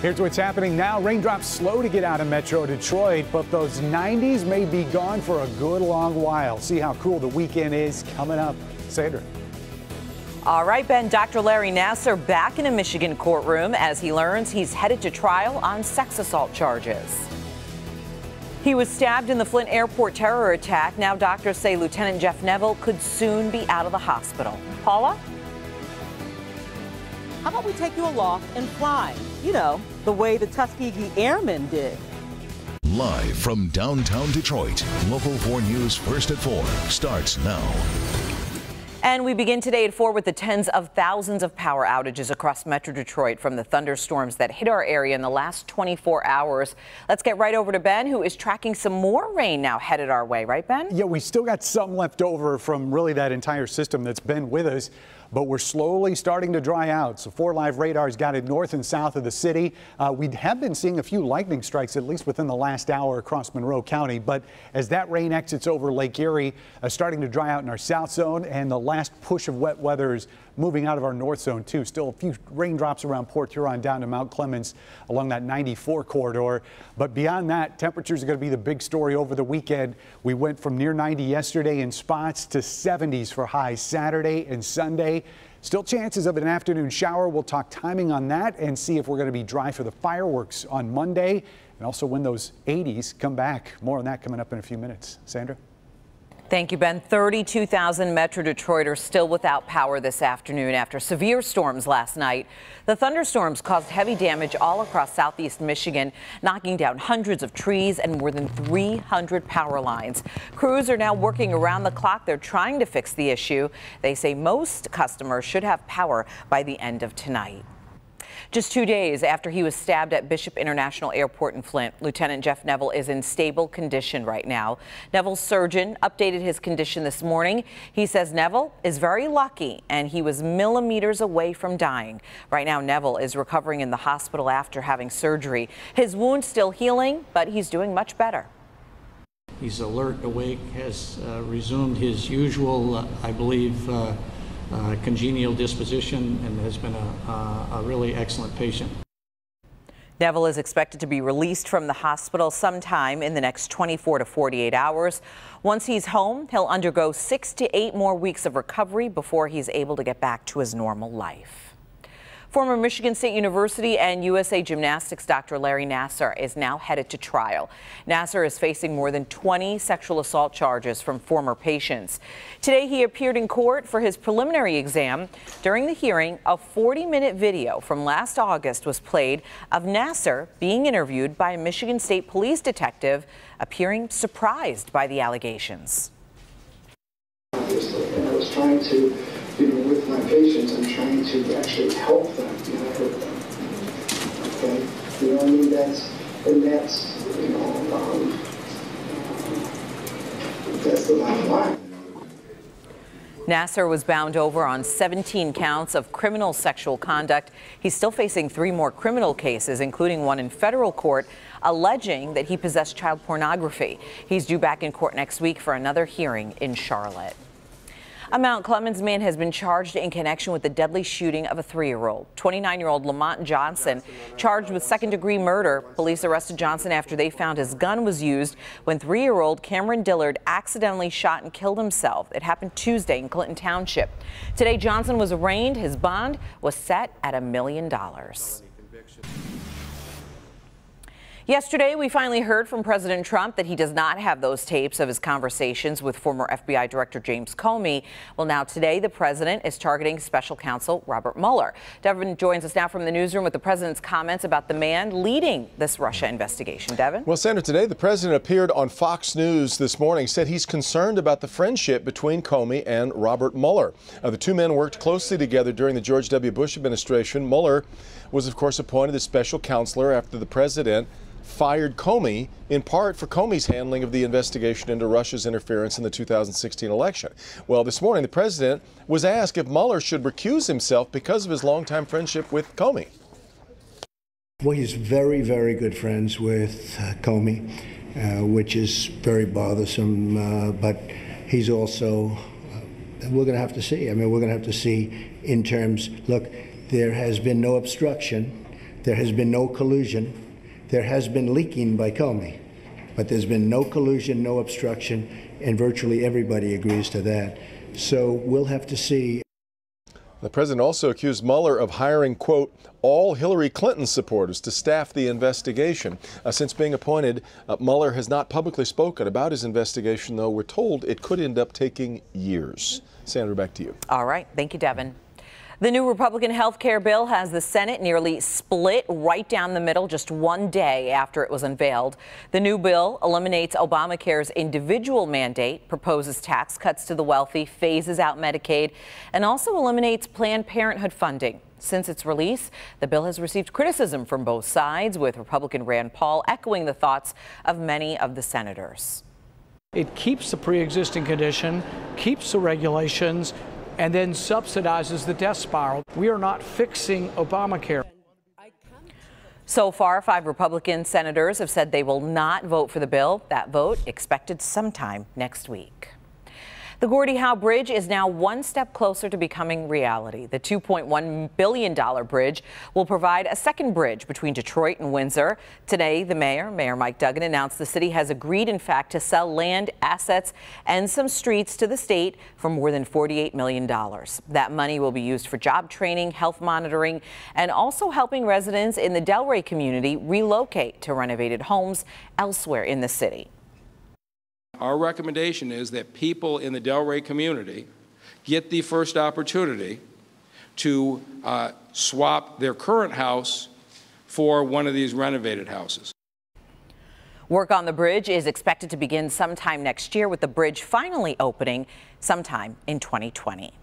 Here's what's happening now. Raindrops slow to get out of Metro Detroit, but those 90s may be gone for a good long while. See how cool the weekend is coming up. Sandra. All right, Ben, Dr. Larry Nassar back in a Michigan courtroom as he learns he's headed to trial on sex assault charges. He was stabbed in the Flint airport terror attack. Now doctors say Lieutenant Jeff Neville could soon be out of the hospital. Paula? How about we take you aloft and fly? You know, the way the Tuskegee Airmen did. Live from downtown Detroit, Local 4 News First at 4 starts now. And we begin today at 4 with the tens of thousands of power outages across Metro Detroit from the thunderstorms that hit our area in the last 24 hours. Let's get right over to Ben, who is tracking some more rain now headed our way. Right, Ben? Yeah, we still got some left over from really that entire system that's been with us, but we're slowly starting to dry out. So 4 Live radars got it north and south of the city. We have been seeing a few lightning strikes, at least within the last hour across Monroe County. But as that rain exits over Lake Erie, starting to dry out in our south zone, and the last push of wet weather is moving out of our north zone too. Still a few raindrops around Port Huron down to Mount Clemens along that 94 corridor. But beyond that, temperatures are going to be the big story over the weekend. We went from near 90 yesterday in spots to 70s for highs Saturday and Sunday. Still chances of an afternoon shower. We'll talk timing on that and see if we're going to be dry for the fireworks on Monday, and also when those 80s come back. More on that coming up in a few minutes. Sandra? Thank you, Ben. 32,000 Metro Detroiters still without power this afternoon after severe storms last night. The thunderstorms caused heavy damage all across southeast Michigan, knocking down hundreds of trees and more than 300 power lines. Crews are now working around the clock. They're trying to fix the issue. They say most customers should have power by the end of tonight. Just 2 days after he was stabbed at Bishop International Airport in Flint, Lieutenant Jeff Neville is in stable condition right now. Neville's surgeon updated his condition this morning. He says Neville is very lucky and he was millimeters away from dying. Right now, Neville is recovering in the hospital after having surgery. His wound's still healing, but he's doing much better. He's alert, awake, has resumed his usual, I believe, congenial disposition, and has been a really excellent patient. Neville is expected to be released from the hospital sometime in the next 24 to 48 hours. Once he's home, he'll undergo 6 to 8 more weeks of recovery before he's able to get back to his normal life. Former Michigan State University and USA Gymnastics Dr. Larry Nassar is now headed to trial. Nassar is facing more than 20 sexual assault charges from former patients. Today he appeared in court for his preliminary exam. During the hearing, a 40-minute video from last August was played of Nassar being interviewed by a Michigan State police detective, appearing surprised by the allegations. Obviously, and I was trying to, with my patients, I'm trying to actually help them, hurt them. Okay, you know what I mean? That's that's the bottom line. Nassar was bound over on 17 counts of criminal sexual conduct. He's still facing 3 more criminal cases, including one in federal court, alleging that he possessed child pornography. He's due back in court next week for another hearing in Charlotte. A Mount Clemens man has been charged in connection with the deadly shooting of a 3-year-old. 29-year-old Lamont Johnson charged with second-degree murder. Police arrested Johnson after they found his gun was used when 3-year-old Cameron Dillard accidentally shot and killed himself. It happened Tuesday in Clinton Township. Today, Johnson was arraigned. His bond was set at $1 million. Yesterday, we finally heard from President Trump that he does not have those tapes of his conversations with former FBI Director James Comey. Well, now today, the president is targeting special counsel Robert Mueller. Devin joins us now from the newsroom with the president's comments about the man leading this Russia investigation. Devin? Well, Senator, today the president appeared on Fox News this morning, said he's concerned about the friendship between Comey and Robert Mueller. The 2 men worked closely together during the George W. Bush administration. Mueller was, of course, appointed as special counselor after the president fired Comey, in part for Comey's handling of the investigation into Russia's interference in the 2016 election. Well, this morning, the president was asked if Mueller should recuse himself because of his longtime friendship with Comey. Well, he's very, very good friends with Comey, which is very bothersome, but he's also, we're going to have to see. I mean, we're going to have to see in terms, look, there has been no obstruction There has been no collusion. There has been leaking by Comey, but there's been no collusion, no obstruction, and virtually everybody agrees to that. So we'll have to see. The president also accused Mueller of hiring, quote, all Hillary Clinton supporters to staff the investigation. Since being appointed, Mueller has not publicly spoken about his investigation, though we're told it could end up taking years. Sandra, back to you. All right. Thank you, Devin. The new Republican health care bill has the Senate nearly split right down the middle just one day after it was unveiled. The new bill eliminates Obamacare's individual mandate, proposes tax cuts to the wealthy, phases out Medicaid, and also eliminates Planned Parenthood funding. Since its release, the bill has received criticism from both sides, with Republican Rand Paul echoing the thoughts of many of the senators. It keeps the pre-existing condition, keeps the regulations, and then subsidizes the death spiral. We are not fixing Obamacare. So far, 5 Republican senators have said they will not vote for the bill. That vote expected sometime next week. The Gordie Howe Bridge is now one step closer to becoming reality. The $2.1 billion bridge will provide a second bridge between Detroit and Windsor. Today, the Mayor Mike Duggan, announced the city has agreed, in fact, to sell land, assets, and some streets to the state for more than $48 million. That money will be used for job training, health monitoring, and also helping residents in the Delray community relocate to renovated homes elsewhere in the city. Our recommendation is that people in the Delray community get the first opportunity to swap their current house for one of these renovated houses. Work on the bridge is expected to begin sometime next year, with the bridge finally opening sometime in 2020.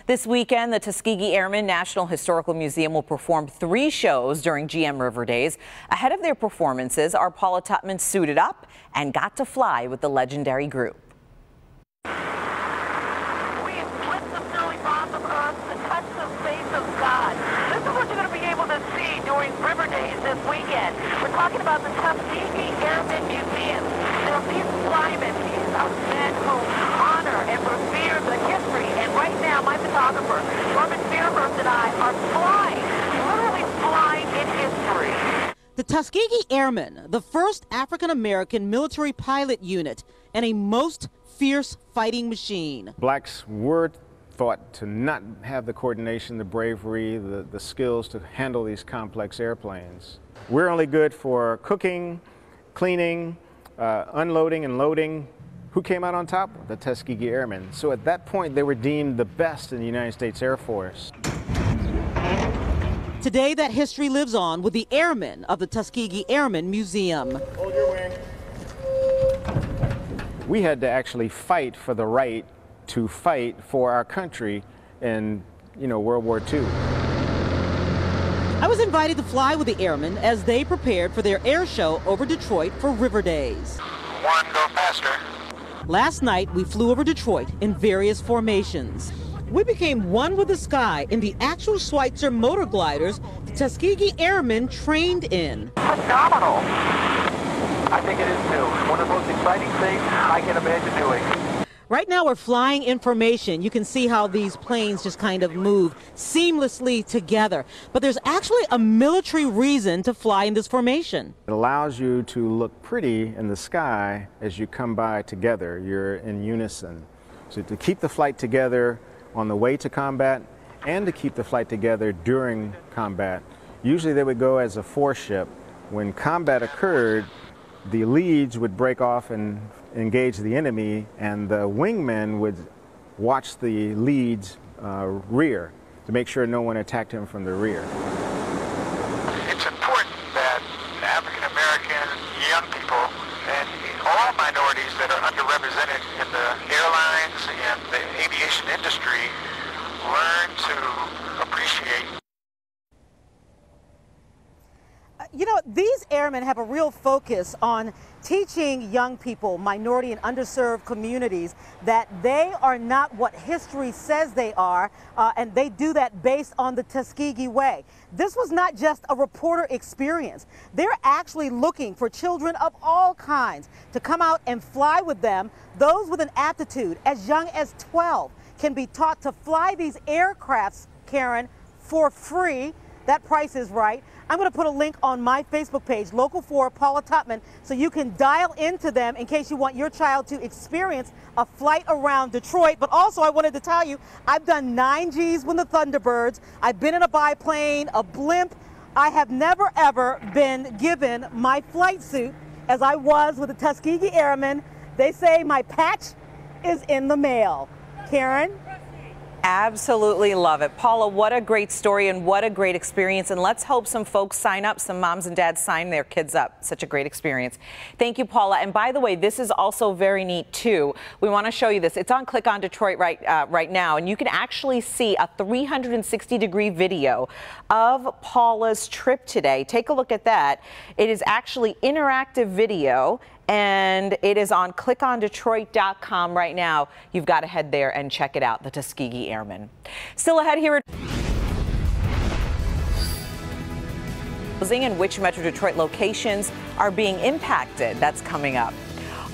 This weekend, the Tuskegee Airmen National Historical Museum will perform 3 shows during GM River Days. Ahead of their performances, our Paula Tutman suited up and got to fly with the legendary group. We inflict the snowy bombs of Earth to touch the face of God. This is what you're going to be able to see during River Days this weekend. We're talking about the Tuskegee Airmen Museum. There are these flymen, these are men who honor and revere the history. And right now, my photographer, Norman Fairhurst, and I are flying, literally flying in history. The Tuskegee Airmen, the first African-American military pilot unit and a most fierce fighting machine. Blacks were thought to not have the coordination, the bravery, the skills to handle these complex airplanes. We're only good for cooking, cleaning, unloading and loading. Who came out on top? The Tuskegee Airmen. So at that point, they were deemed the best in the United States Air Force. Today, that history lives on with the airmen of the Tuskegee Airmen Museum. Hold your wing. We had to actually fight for the right to fight for our country in, World War II. I was invited to fly with the airmen as they prepared for their air show over Detroit for River Days. One, go faster. Last night, we flew over Detroit in various formations. We became one with the sky in the actual Schweitzer motor gliders the Tuskegee Airmen trained in. Phenomenal. I think it is too. One of the most exciting things I can imagine doing. Right now we're flying in formation. You can see how these planes just kind of move seamlessly together. But there's actually a military reason to fly in this formation. It allows you to look pretty in the sky as you come by together. You're in unison. So to keep the flight together on the way to combat and to keep the flight together during combat. Usually they would go as a 4-ship. When combat occurred, the leads would break off and engage the enemy, and the wingmen would watch the leads rear to make sure no one attacked him from the rear. It's important that African American young people and all minorities that are underrepresented in the airlines and the aviation industry learn to appreciate. These airmen have a real focus on teaching young people, minority and underserved communities, that they are not what history says they are, and they do that based on the Tuskegee way. This was not just a reporter experience. They're actually looking for children of all kinds to come out and fly with them. Those with an aptitude as young as 12 can be taught to fly these aircrafts, Karen, for free. that price is right. I'm going to put a link on my Facebook page, Local 4 Paula Tutman, so you can dial into them in case you want your child to experience a flight around Detroit. But also, I wanted to tell you, I've done 9Gs with the Thunderbirds. I've been in a biplane, a blimp. I have never, ever been given my flight suit as I was with the Tuskegee Airmen. They say my patch is in the mail. Karen? Absolutely love it. Paula, what a great story and what a great experience. And let's hope some folks sign up, some moms and dads sign their kids up. Such a great experience. Thank you, Paula. And by the way, this is also very neat, too. We want to show you this. It's on Click on Detroit right now. And you can actually see a 360-degree video of Paula's trip today. Take a look at that. It is actually interactive video. And it is on clickondetroit.com right now. You've got to head there and check it out, the Tuskegee Airmen. Still ahead here at and which Metro Detroit locations are being impacted. That's coming up.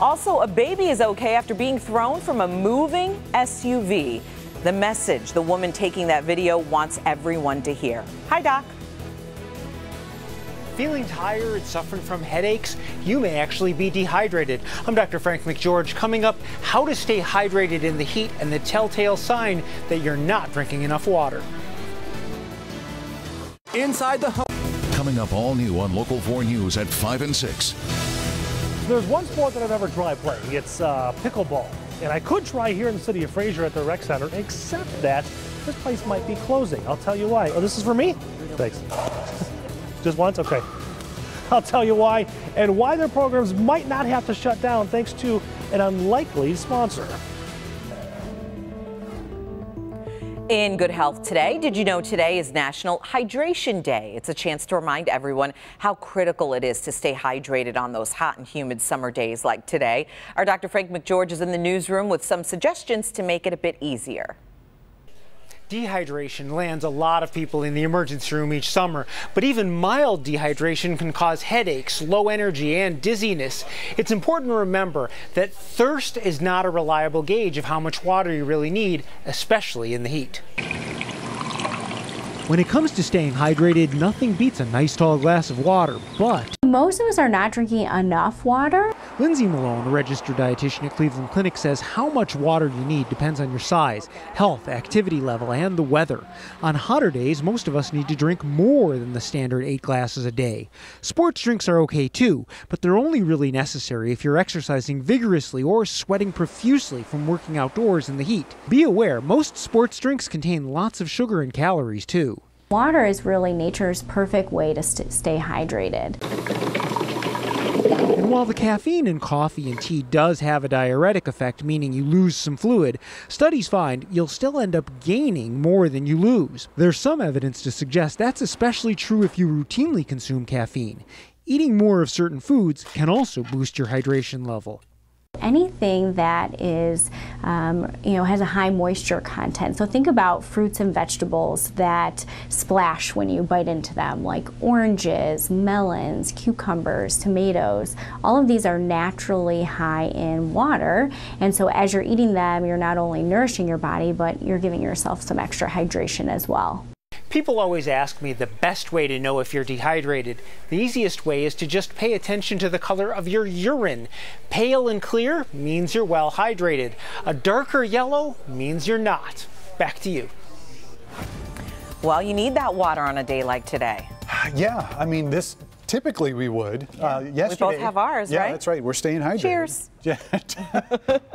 Also, a baby is okay after being thrown from a moving SUV. The message the woman taking that video wants everyone to hear. Hi, Doc. Feeling tired, suffering from headaches? You may actually be dehydrated. I'm Dr. Frank McGeorge. Coming up, how to stay hydrated in the heat and the telltale sign that you're not drinking enough water. Inside the home. Coming up all new on Local 4 News at 5 and 6. There's one sport that I've ever tried playing. It's pickleball. And I could try here in the city of Fraser at the rec center, except that this place might be closing. I'll tell you why. Oh, this is for me? Thanks. Just once? Okay. I'll tell you why and why their programs might not have to shut down thanks to an unlikely sponsor. In good health today, did you know today is National Hydration Day? It's a chance to remind everyone how critical it is to stay hydrated on those hot and humid summer days like today. Our Dr. Frank McGeorge is in the newsroom with some suggestions to make it a bit easier. Dehydration lands a lot of people in the emergency room each summer, but even mild dehydration can cause headaches, low energy, and dizziness. It's important to remember that thirst is not a reliable gauge of how much water you really need, especially in the heat. When it comes to staying hydrated, nothing beats a nice tall glass of water, but most of us are not drinking enough water. Lindsay Malone, a registered dietitian at Cleveland Clinic, says how much water you need depends on your size, health, activity level, and the weather. On hotter days, most of us need to drink more than the standard 8 glasses a day. Sports drinks are okay too, but they're only really necessary if you're exercising vigorously or sweating profusely from working outdoors in the heat. Be aware, most sports drinks contain lots of sugar and calories too. Water is really nature's perfect way to stay hydrated. And while the caffeine in coffee and tea does have a diuretic effect, meaning you lose some fluid, studies find you'll still end up gaining more than you lose. There's some evidence to suggest that's especially true if you routinely consume caffeine. Eating more of certain foods can also boost your hydration level. Anything that is, has a high moisture content. So think about fruits and vegetables that splash when you bite into them, like oranges, melons, cucumbers, tomatoes. All of these are naturally high in water. And so as you're eating them, you're not only nourishing your body, but you're giving yourself some extra hydration as well. People always ask me the best way to know if you're dehydrated. The easiest way is to just pay attention to the color of your urine. Pale and clear means you're well hydrated. A darker yellow means you're not. Back to you. Well, you need that water on a day like today. Yeah, I mean, typically we would. Yesterday, we both have ours, yeah, right? Yeah, that's right. We're staying hydrated. Cheers.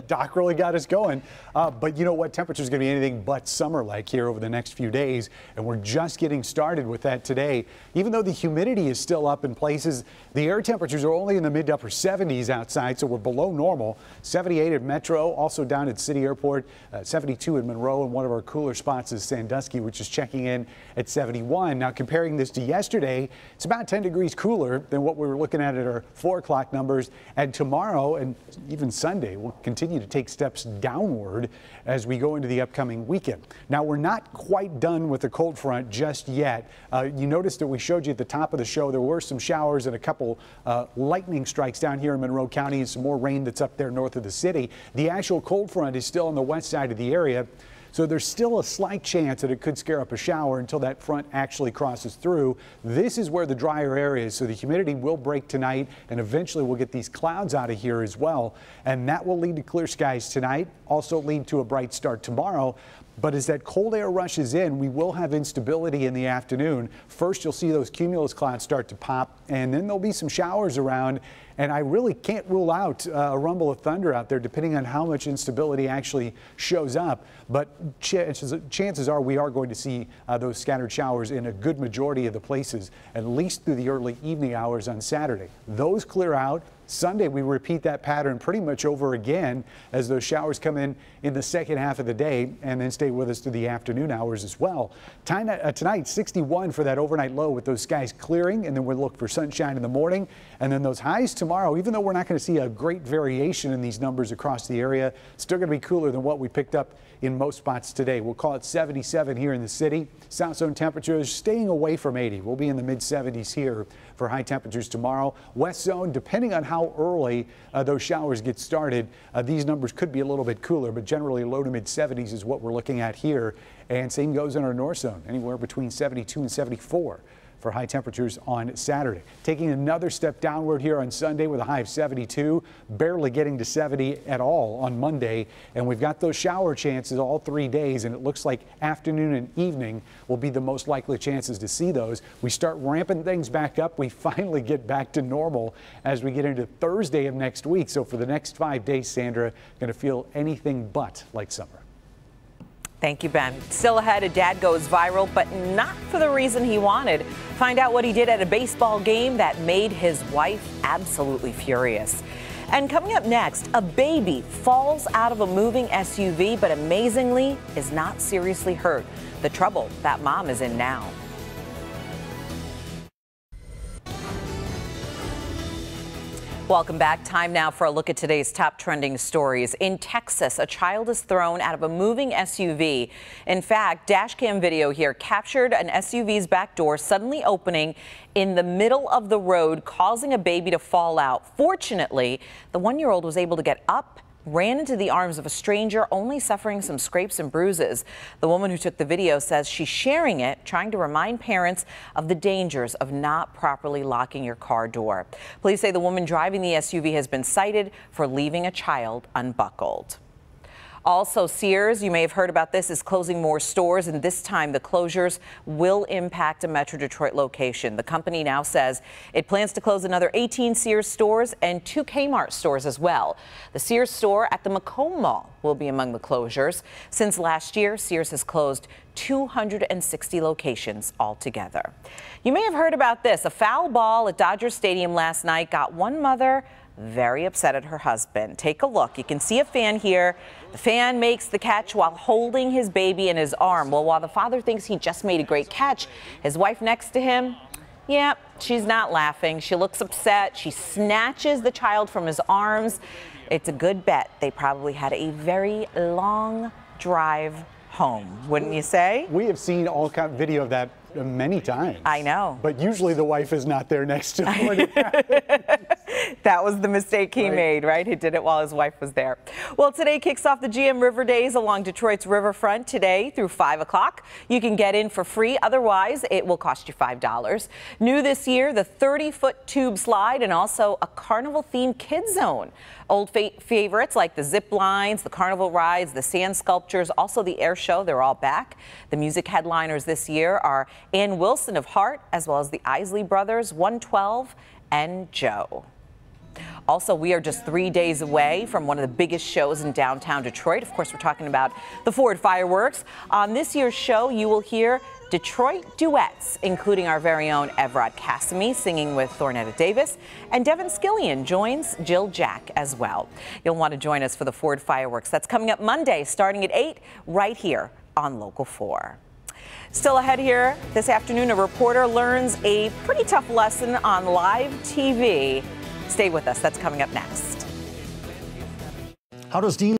Doc really got us going. But you know what? Temperature's going to be anything but summer-like here over the next few days, and we're just getting started with that today. Even though the humidity is still up in places, the air temperatures are only in the mid to upper 70s outside, so we're below normal. 78 at Metro, also down at City Airport, 72 at Monroe, and one of our cooler spots is Sandusky, which is checking in at 71. Now, comparing this to yesterday, it's about 10 degrees cooler than what we were looking at our 4 o'clock numbers. And tomorrow and even Sunday, we'll continue to take steps downward as we go into the upcoming weekend. Now, we're not quite done with the cold front just yet. You noticed that we showed you at the top of the show there were some showers and a couple lightning strikes down here in Monroe County and some more rain that's up there north of the city. The actual cold front is still on the west side of the area. So there's still a slight chance that it could scare up a shower until that front actually crosses through. This is where the drier area is, so the humidity will break tonight, and eventually we'll get these clouds out of here as well. And that will lead to clear skies tonight, also lead to a bright start tomorrow. But as that cold air rushes in, we will have instability in the afternoon. First, you'll see those cumulus clouds start to pop, and then there'll be some showers around. And I really can't rule out a rumble of thunder out there, depending on how much instability actually shows up. But chances are we are going to see those scattered showers in a good majority of the places, at least through the early evening hours on Saturday. Those clear out. Sunday, we repeat that pattern pretty much over again as those showers come in the second half of the day and then stay with us through the afternoon hours as well. Tonight, 61 for that overnight low with those skies clearing, and then we'll look for sunshine in the morning. And then those highs tomorrow, even though we're not going to see a great variation in these numbers across the area, still going to be cooler than what we picked up in most spots today. We'll call it 77 here in the city. South zone temperatures staying away from 80. We'll be in the mid 70s here for high temperatures tomorrow. West zone, depending on how early those showers get started, these numbers could be a little bit cooler, but generally low to mid 70s is what we're looking at here. And same goes in our north zone, anywhere between 72 and 74. For high temperatures on Saturday. Taking another step downward here on Sunday with a high of 72, barely getting to 70 at all on Monday. And we've got those shower chances all 3 days, and it looks like afternoon and evening will be the most likely chances to see those. We start ramping things back up. We finally get back to normal as we get into Thursday of next week. So for the next 5 days, Sandra, going to feel anything but like summer. Thank you, Ben. Still ahead, a dad goes viral, but not for the reason he wanted. Find out what he did at a baseball game that made his wife absolutely furious. And coming up next, a baby falls out of a moving SUV, but amazingly is not seriously hurt. The trouble that mom is in now. Welcome back. Time now for a look at today's top trending stories. In Texas, a child is thrown out of a moving SUV. In fact, dash cam video here captured an SUV's back door suddenly opening in the middle of the road, causing a baby to fall out. Fortunately, the 1-year-old was able to get up, ran into the arms of a stranger, only suffering some scrapes and bruises. The woman who took the video says she's sharing it, trying to remind parents of the dangers of not properly locking your car door. Police say the woman driving the SUV has been cited for leaving a child unbuckled. Also, Sears, you may have heard about this, is closing more stores, and this time the closures will impact a Metro Detroit location. The company now says it plans to close another 18 Sears stores and 2 Kmart stores as well. The Sears store at the Macomb Mall will be among the closures. Since last year, Sears has closed 260 locations altogether. You may have heard about this. A foul ball at Dodger Stadium last night got one mother very upset at her husband. Take a look. You can see a fan here. The fan makes the catch while holding his baby in his arm. Well, while the father thinks he just made a great catch, his wife next to him, yeah, she's not laughing. She looks upset. She snatches the child from his arms. It's a good bet they probably had a very long drive home, wouldn't you say? We have seen all kind of video of that many times. I know. But usually the wife is not there next to him. That was the mistake he made, right? He did it while his wife was there. Well, today kicks off the GM River Days along Detroit's riverfront today through 5 o'clock. You can get in for free. Otherwise, it will cost you $5. New this year, the 30-foot tube slide and also a carnival-themed kids zone. Old favorites like the zip lines, the carnival rides, the sand sculptures, also the air show, they're all back. The music headliners this year are Ann Wilson of Heart, as well as the Isley Brothers, 112, and Joe. Also, we are just 3 days away from one of the biggest shows in downtown Detroit. Of course, we're talking about the Ford Fireworks. On this year's show, you will hear Detroit duets, including our very own Evrod Cassimy singing with Thornetta Davis, and Devin Skillian joins Jill Jack as well. You'll want to join us for the Ford Fireworks. That's coming up Monday, starting at 8, right here on Local 4. Still ahead here this afternoon, a reporter learns a pretty tough lesson on live TV. Stay with us. That's coming up next. How does Dean